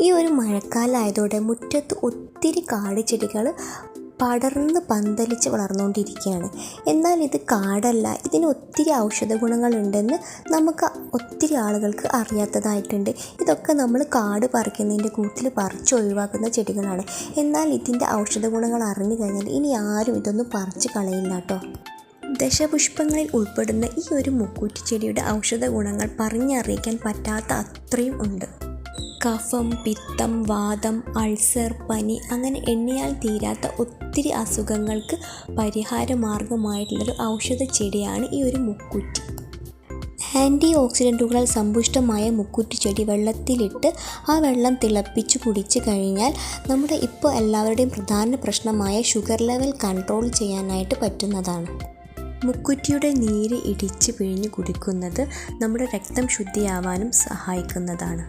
ഈ ഒരു മഴക്കാലമായതോടെ മുറ്റത്ത് ഒത്തിരി കാടുചെടികൾ പടർന്ന് പന്തലിച്ച് വളർന്നുകൊണ്ടിരിക്കുകയാണ്. എന്നാൽ ഇത് കാടല്ല, ഇതിന് ഒത്തിരി ഔഷധ ഗുണങ്ങളുണ്ടെന്ന് നമുക്ക് ഒത്തിരി ആളുകൾക്ക് അറിയാത്തതായിട്ടുണ്ട്. ഇതൊക്കെ നമ്മൾ കാട് പറിക്കുന്നതിൻ്റെ കൂട്ടിൽ പറിച്ച് ഒഴിവാക്കുന്ന ചെടികളാണ്. എന്നാൽ ഇതിൻ്റെ ഔഷധ ഗുണങ്ങൾ അറിഞ്ഞു കഴിഞ്ഞാൽ ഇനി ആരും ഇതൊന്നും പറിച്ച് കളയില്ല കേട്ടോ. ദശപുഷ്പങ്ങളിൽ ഉൾപ്പെടുന്ന ഈ ഒരു മുക്കൂറ്റി ചെടിയുടെ ഔഷധ ഗുണങ്ങൾ പറഞ്ഞറിയിക്കാൻ പറ്റാത്ത അത്രയും ഉണ്ട്. കഫം, പിത്തം, വാതം, അൾസർ, പനി അങ്ങനെ എണ്ണിയാൽ തീരാത്ത ഒത്തിരി അസുഖങ്ങൾക്ക് പരിഹാരമാർഗമായിട്ടുള്ളൊരു ഔഷധ ചെടിയാണ് ഈ ഒരു മുക്കൂറ്റി. ആൻറ്റി ഓക്സിഡൻറ്റുകളാൽ സമ്പുഷ്ടമായ മുക്കൂറ്റി ചെടി വെള്ളത്തിലിട്ട് ആ വെള്ളം തിളപ്പിച്ച് കുടിച്ചു കഴിഞ്ഞാൽ നമ്മുടെ ഇപ്പോൾ എല്ലാവരുടെയും പ്രധാന പ്രശ്നമായ ഷുഗർ ലെവൽ കൺട്രോൾ ചെയ്യാനായിട്ട് പറ്റുന്നതാണ്. മുക്കുറ്റിയുടെ നീര് ഇടിച്ച് പിഴിഞ്ഞ് കുടിക്കുന്നത് നമ്മുടെ രക്തം ശുദ്ധിയാവാനും സഹായിക്കുന്നതാണ്.